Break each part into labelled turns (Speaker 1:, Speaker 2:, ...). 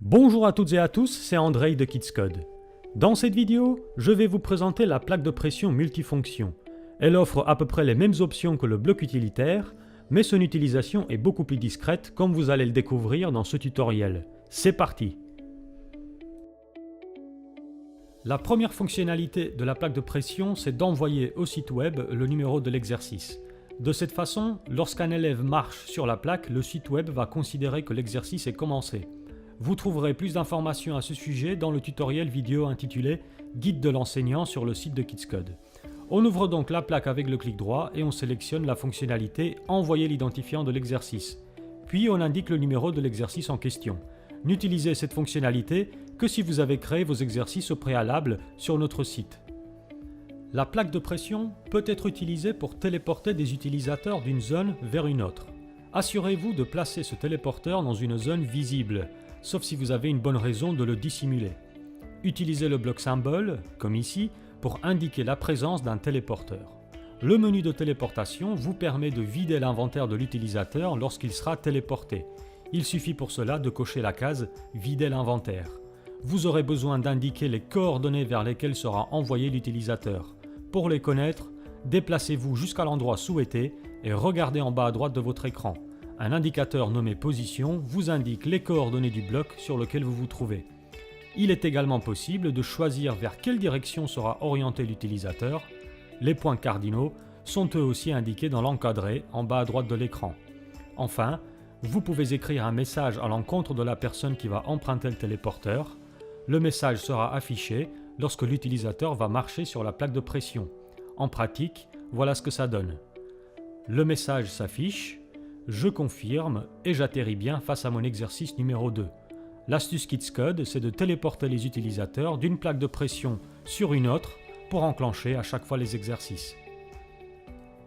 Speaker 1: Bonjour à toutes et à tous, c'est Andrei de KidsCode. Dans cette vidéo, je vais vous présenter la plaque de pression multifonction. Elle offre à peu près les mêmes options que le bloc utilitaire, mais son utilisation est beaucoup plus discrète comme vous allez le découvrir dans ce tutoriel. C'est parti! La première fonctionnalité de la plaque de pression, c'est d'envoyer au site web le numéro de l'exercice. De cette façon, lorsqu'un élève marche sur la plaque, le site web va considérer que l'exercice est commencé. Vous trouverez plus d'informations à ce sujet dans le tutoriel vidéo intitulé « Guide de l'enseignant » sur le site de KidsCode. On ouvre donc la plaque avec le clic droit et on sélectionne la fonctionnalité « Envoyer l'identifiant de l'exercice ». Puis on indique le numéro de l'exercice en question. N'utilisez cette fonctionnalité que si vous avez créé vos exercices au préalable sur notre site. La plaque de pression peut être utilisée pour téléporter des utilisateurs d'une zone vers une autre. Assurez-vous de placer ce téléporteur dans une zone visible, sauf si vous avez une bonne raison de le dissimuler. Utilisez le bloc symbole, comme ici, pour indiquer la présence d'un téléporteur. Le menu de téléportation vous permet de vider l'inventaire de l'utilisateur lorsqu'il sera téléporté. Il suffit pour cela de cocher la case « Vider l'inventaire ». Vous aurez besoin d'indiquer les coordonnées vers lesquelles sera envoyé l'utilisateur. Pour les connaître, déplacez-vous jusqu'à l'endroit souhaité et regardez en bas à droite de votre écran. Un indicateur nommé position vous indique les coordonnées du bloc sur lequel vous vous trouvez. Il est également possible de choisir vers quelle direction sera orienté l'utilisateur. Les points cardinaux sont eux aussi indiqués dans l'encadré en bas à droite de l'écran. Enfin, vous pouvez écrire un message à l'encontre de la personne qui va emprunter le téléporteur. Le message sera affiché lorsque l'utilisateur va marcher sur la plaque de pression. En pratique, voilà ce que ça donne. Le message s'affiche. Je confirme et j'atterris bien face à mon exercice numéro 2. L'astuce KidsCode, c'est de téléporter les utilisateurs d'une plaque de pression sur une autre pour enclencher à chaque fois les exercices.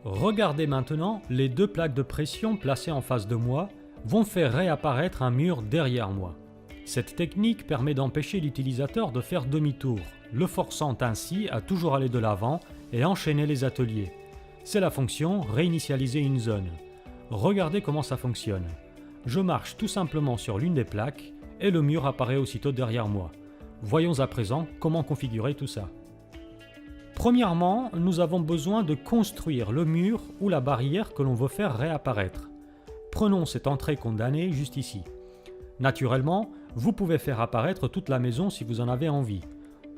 Speaker 1: Regardez maintenant, les deux plaques de pression placées en face de moi vont faire réapparaître un mur derrière moi. Cette technique permet d'empêcher l'utilisateur de faire demi-tour, le forçant ainsi à toujours aller de l'avant et enchaîner les ateliers. C'est la fonction « Réinitialiser une zone ». Regardez comment ça fonctionne. Je marche tout simplement sur l'une des plaques et le mur apparaît aussitôt derrière moi. Voyons à présent comment configurer tout ça. Premièrement, nous avons besoin de construire le mur ou la barrière que l'on veut faire réapparaître. Prenons cette entrée condamnée juste ici. Naturellement, vous pouvez faire apparaître toute la maison si vous en avez envie.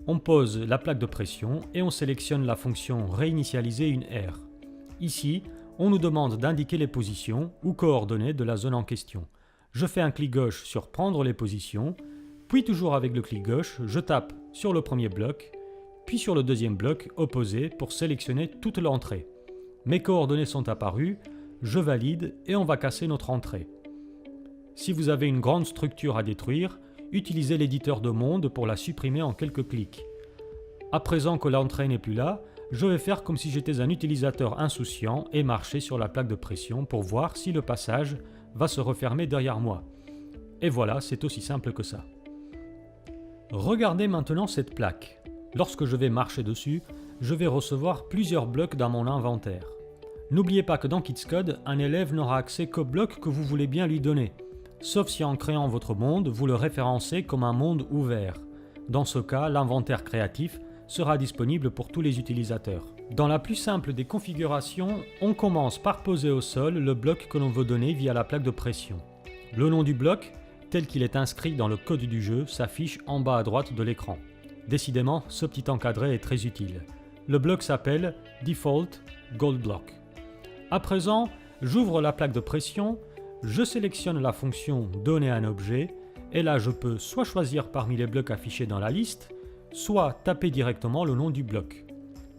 Speaker 1: On pose la plaque de pression et on sélectionne la fonction « Réinitialiser une aire ». Ici, on nous demande d'indiquer les positions ou coordonnées de la zone en question. Je fais un clic gauche sur « Prendre les positions », puis toujours avec le clic gauche, je tape sur le premier bloc, puis sur le deuxième bloc opposé pour sélectionner toute l'entrée. Mes coordonnées sont apparues, je valide et on va casser notre entrée. Si vous avez une grande structure à détruire, utilisez l'éditeur de monde pour la supprimer en quelques clics. À présent que l'entrée n'est plus là, je vais faire comme si j'étais un utilisateur insouciant et marcher sur la plaque de pression pour voir si le passage va se refermer derrière moi. Et voilà, c'est aussi simple que ça. Regardez maintenant cette plaque. Lorsque je vais marcher dessus, je vais recevoir plusieurs blocs dans mon inventaire. N'oubliez pas que dans KidsCode, un élève n'aura accès qu'aux blocs que vous voulez bien lui donner, sauf si en créant votre monde, vous le référencez comme un monde ouvert. Dans ce cas, l'inventaire créatif sera disponible pour tous les utilisateurs. Dans la plus simple des configurations, on commence par poser au sol le bloc que l'on veut donner via la plaque de pression. Le nom du bloc, tel qu'il est inscrit dans le code du jeu, s'affiche en bas à droite de l'écran. Décidément, ce petit encadré est très utile. Le bloc s'appelle Default Gold Block. À présent, j'ouvre la plaque de pression, je sélectionne la fonction « Donner un objet » et là je peux soit choisir parmi les blocs affichés dans la liste, soit taper directement le nom du bloc.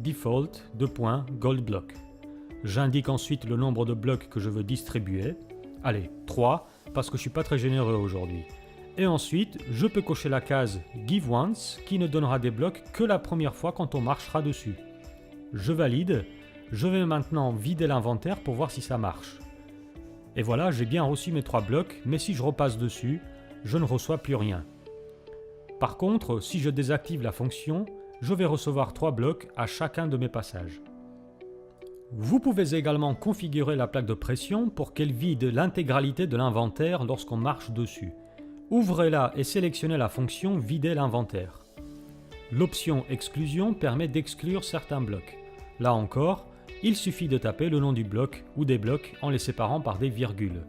Speaker 1: Default Gold Block. J'indique ensuite le nombre de blocs que je veux distribuer. Allez, 3, parce que je ne suis pas très généreux aujourd'hui. Et ensuite, je peux cocher la case Give Once qui ne donnera des blocs que la première fois quand on marchera dessus. Je valide. Je vais maintenant vider l'inventaire pour voir si ça marche. Et voilà, j'ai bien reçu mes 3 blocs, mais si je repasse dessus, je ne reçois plus rien. Par contre, si je désactive la fonction, je vais recevoir 3 blocs à chacun de mes passages. Vous pouvez également configurer la plaque de pression pour qu'elle vide l'intégralité de l'inventaire lorsqu'on marche dessus. Ouvrez-la et sélectionnez la fonction Vider l'inventaire. L'option Exclusion permet d'exclure certains blocs. Là encore, il suffit de taper le nom du bloc ou des blocs en les séparant par des virgules.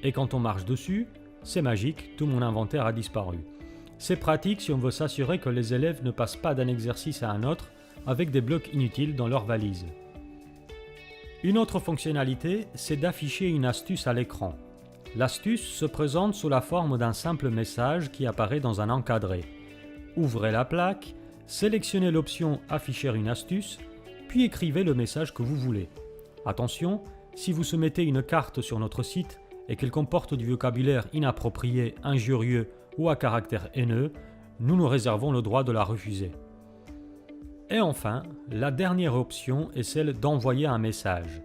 Speaker 1: Et quand on marche dessus, c'est magique, tout mon inventaire a disparu. C'est pratique si on veut s'assurer que les élèves ne passent pas d'un exercice à un autre avec des blocs inutiles dans leur valise. Une autre fonctionnalité, c'est d'afficher une astuce à l'écran. L'astuce se présente sous la forme d'un simple message qui apparaît dans un encadré. Ouvrez la plaque, sélectionnez l'option « Afficher une astuce », puis écrivez le message que vous voulez. Attention, si vous soumettez une carte sur notre site et qu'elle comporte du vocabulaire inapproprié, injurieux ou à caractère haineux, nous nous réservons le droit de la refuser. Et enfin, la dernière option est celle d'envoyer un message.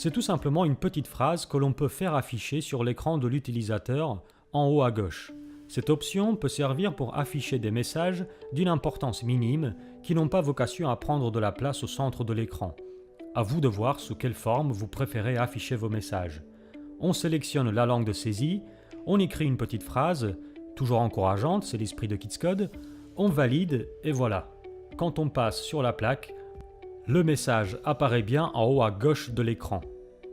Speaker 1: C'est tout simplement une petite phrase que l'on peut faire afficher sur l'écran de l'utilisateur en haut à gauche. Cette option peut servir pour afficher des messages d'une importance minime qui n'ont pas vocation à prendre de la place au centre de l'écran. À vous de voir sous quelle forme vous préférez afficher vos messages. On sélectionne la langue de saisie, on écrit une petite phrase, toujours encourageante, c'est l'esprit de Kidscode, on valide et voilà. Quand on passe sur la plaque, le message apparaît bien en haut à gauche de l'écran.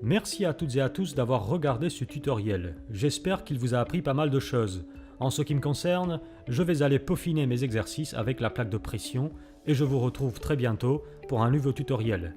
Speaker 1: Merci à toutes et à tous d'avoir regardé ce tutoriel. J'espère qu'il vous a appris pas mal de choses. En ce qui me concerne, je vais aller peaufiner mes exercices avec la plaque de pression et je vous retrouve très bientôt pour un nouveau tutoriel.